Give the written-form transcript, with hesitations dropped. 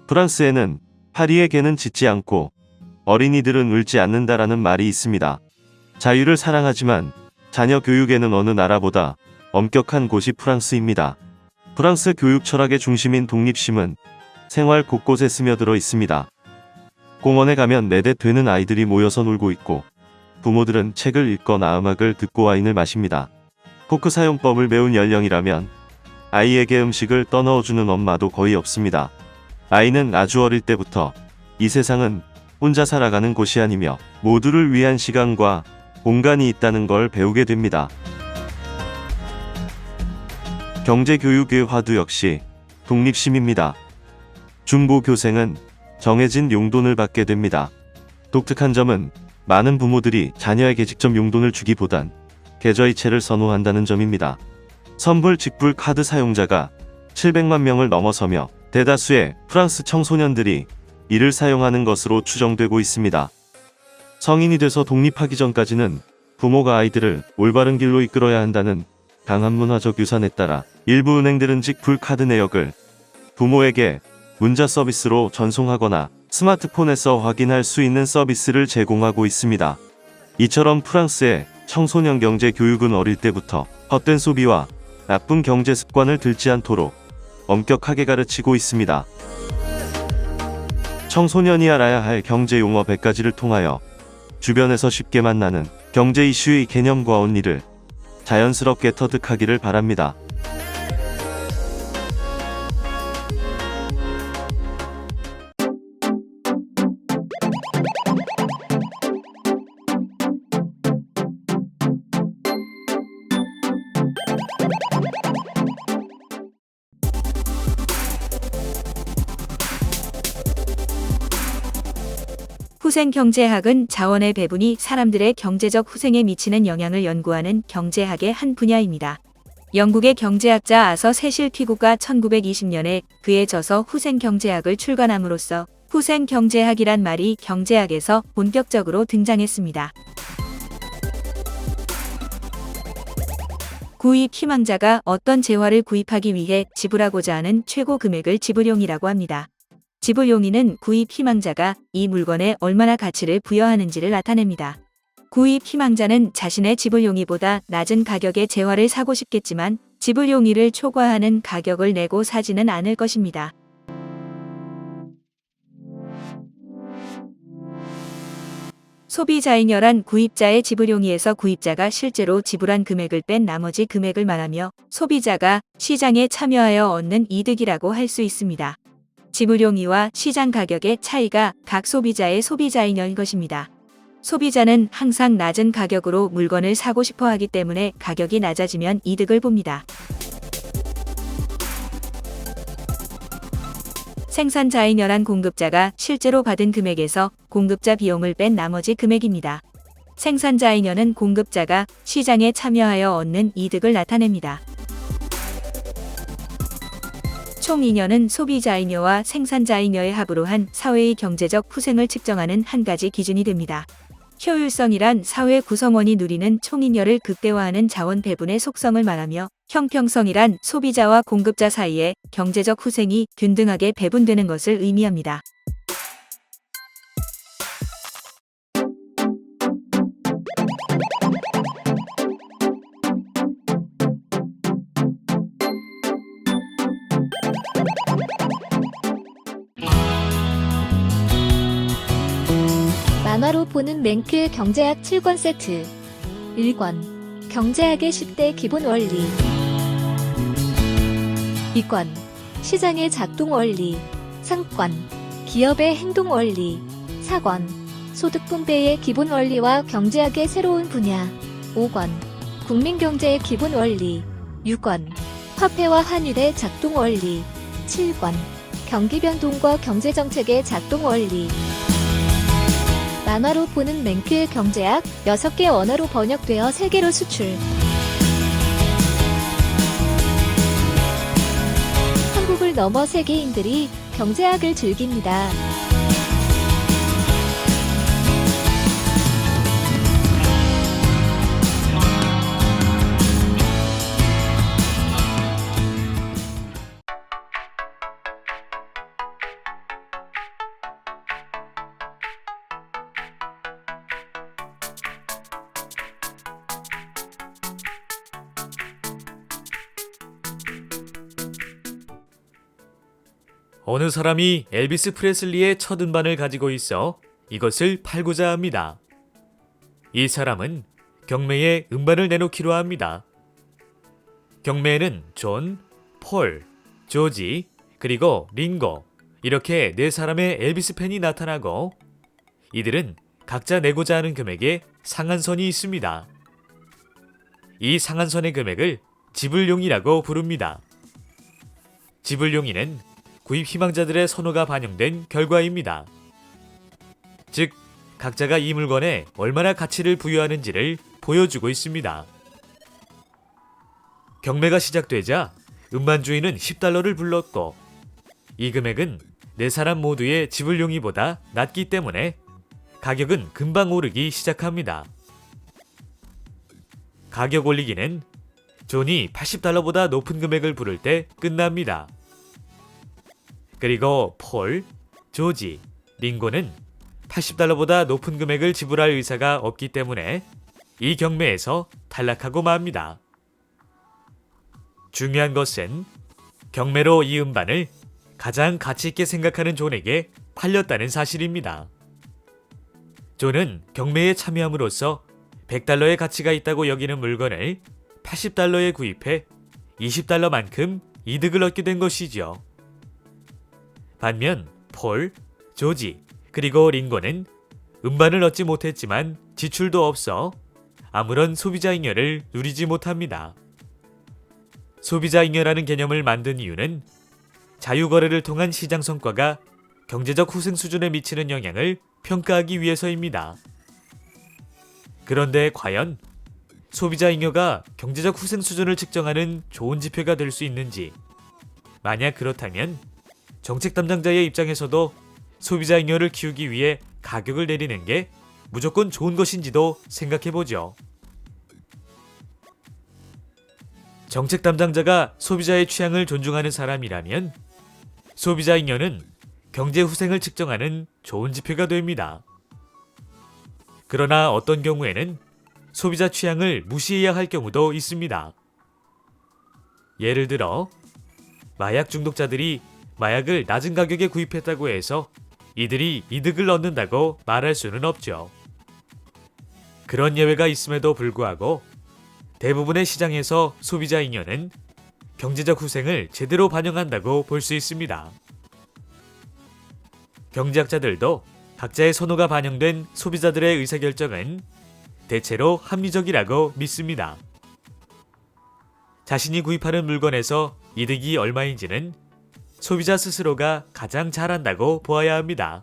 프랑스에는 파리의 개는 짖지 않고 어린이들은 울지 않는다라는 말이 있습니다. 자유를 사랑하지만 자녀 교육에는 어느 나라보다 엄격한 곳이 프랑스입니다. 프랑스 교육 철학의 중심인 독립심은 생활 곳곳에 스며들어 있습니다. 공원에 가면 4대 되는 아이들이 모여서 놀고 있고 부모들은 책을 읽거나 음악을 듣고 와인을 마십니다. 포크 사용법을 배운 연령이라면 아이에게 음식을 떠넣어주는 엄마도 거의 없습니다. 아이는 아주 어릴 때부터 이 세상은 혼자 살아가는 곳이 아니며 모두를 위한 시간과 공간이 있다는 걸 배우게 됩니다. 경제교육의 화두 역시 독립심입니다. 중고교생은 정해진 용돈을 받게 됩니다. 독특한 점은 많은 부모들이 자녀에게 직접 용돈을 주기보단 계좌이체를 선호한다는 점입니다. 선불 직불 카드 사용자가 700만 명을 넘어서며 대다수의 프랑스 청소년들이 이를 사용하는 것으로 추정되고 있습니다. 성인이 돼서 독립하기 전까지는 부모가 아이들을 올바른 길로 이끌어야 한다는 강한 문화적 유산에 따라 일부 은행들은 직불 카드 내역을 부모에게 문자 서비스로 전송하거나 스마트폰에서 확인할 수 있는 서비스를 제공하고 있습니다. 이처럼 프랑스의 청소년 경제 교육은 어릴 때부터 헛된 소비와 나쁜 경제 습관을 들지 않도록 엄격하게 가르치고 있습니다. 청소년이 알아야 할 경제 용어 100가지를 통하여 주변에서 쉽게 만나는 경제 이슈의 개념과 원리를 자연스럽게 터득하기를 바랍니다. 후생경제학은 자원의 배분이 사람들의 경제적 후생에 미치는 영향을 연구하는 경제학의 한 분야입니다. 영국의 경제학자 아서 세실 퀴고가 1920년에 그의 저서 후생경제학을 출간함으로써 후생경제학이란 말이 경제학에서 본격적으로 등장했습니다. 구입 희망자가 어떤 재화를 구입하기 위해 지불하고자 하는 최고 금액을 지불용이라고 합니다. 지불용의는 구입 희망자가 이 물건에 얼마나 가치를 부여하는지를 나타냅니다. 구입 희망자는 자신의 지불용의보다 낮은 가격의 재화를 사고 싶겠지만 지불용의를 초과하는 가격을 내고 사지는 않을 것입니다. 소비자인여란 구입자의 지불용의에서 구입자가 실제로 지불한 금액을 뺀 나머지 금액을 말하며 소비자가 시장에 참여하여 얻는 이득이라고 할 수 있습니다. 지불용의와 시장 가격의 차이가 각 소비자의 소비자인여인 것입니다. 소비자는 항상 낮은 가격으로 물건을 사고 싶어 하기 때문에 가격이 낮아지면 이득을 봅니다. 생산자인여란 공급자가 실제로 받은 금액에서 공급자 비용을 뺀 나머지 금액입니다. 생산자인여는 공급자가 시장에 참여하여 얻는 이득을 나타냅니다. 총인여는 소비자인여와 생산자인여의 합으로 한 사회의 경제적 후생을 측정하는 한 가지 기준이 됩니다. 효율성이란 사회 구성원이 누리는 총인여를 극대화하는 자원 배분의 속성을 말하며 형평성이란 소비자와 공급자 사이에 경제적 후생이 균등하게 배분되는 것을 의미합니다. 만화로 보는 맹크의 경제학 7권 세트 1권 경제학의 10대 기본 원리 2권 시장의 작동 원리 3권 기업의 행동 원리 4권 소득 분배의 기본 원리와 경제학의 새로운 분야 5권 국민경제의 기본 원리 6권 화폐와 환율의 작동 원리 7권 경기 변동과 경제정책의 작동 원리 만화로 보는 맹크의 경제학 6개 언어로 번역되어 세계로 수출. 한국을 넘어 세계인들이 경제학을 즐깁니다. 어느 사람이 엘비스 프레슬리의 첫 음반을 가지고 있어 이것을 팔고자 합니다. 이 사람은 경매에 음반을 내놓기로 합니다. 경매에는 존, 폴, 조지, 그리고 링고 이렇게 네 사람의 엘비스 팬이 나타나고 이들은 각자 내고자 하는 금액에 상한선이 있습니다. 이 상한선의 금액을 지불용이라고 부릅니다. 지불용이는 구입 희망자들의 선호가 반영된 결과입니다. 즉, 각자가 이 물건에 얼마나 가치를 부여하는지를 보여주고 있습니다. 경매가 시작되자 음반주인은 $10를 불렀고 이 금액은 네 사람 모두의 지불용이보다 낮기 때문에 가격은 금방 오르기 시작합니다. 가격 올리기는 존이 $80보다 높은 금액을 부를 때 끝납니다. 그리고 폴, 조지, 링고는 $80보다 높은 금액을 지불할 의사가 없기 때문에 이 경매에서 탈락하고 맙니다. 중요한 것은 경매로 이 음반을 가장 가치 있게 생각하는 존에게 팔렸다는 사실입니다. 존은 경매에 참여함으로써 $100의 가치가 있다고 여기는 물건을 $80에 구입해 $20만큼 이득을 얻게 된 것이죠. 반면 폴, 조지, 그리고 링고는 음반을 얻지 못했지만 지출도 없어 아무런 소비자 잉여를 누리지 못합니다. 소비자 잉여라는 개념을 만든 이유는 자유거래를 통한 시장 성과가 경제적 후생 수준에 미치는 영향을 평가하기 위해서입니다. 그런데 과연 소비자 잉여가 경제적 후생 수준을 측정하는 좋은 지표가 될 수 있는지, 만약 그렇다면 정책 담당자의 입장에서도 소비자 잉여를 키우기 위해 가격을 내리는 게 무조건 좋은 것인지도 생각해보죠. 정책 담당자가 소비자의 취향을 존중하는 사람이라면 소비자 잉여는 경제 후생을 측정하는 좋은 지표가 됩니다. 그러나 어떤 경우에는 소비자 취향을 무시해야 할 경우도 있습니다. 예를 들어 마약 중독자들이 마약을 낮은 가격에 구입했다고 해서 이들이 이득을 얻는다고 말할 수는 없죠. 그런 예외가 있음에도 불구하고 대부분의 시장에서 소비자 잉여는 경제적 후생을 제대로 반영한다고 볼 수 있습니다. 경제학자들도 각자의 선호가 반영된 소비자들의 의사결정은 대체로 합리적이라고 믿습니다. 자신이 구입하는 물건에서 이득이 얼마인지는 소비자 스스로가 가장 잘 안다고 보아야 합니다.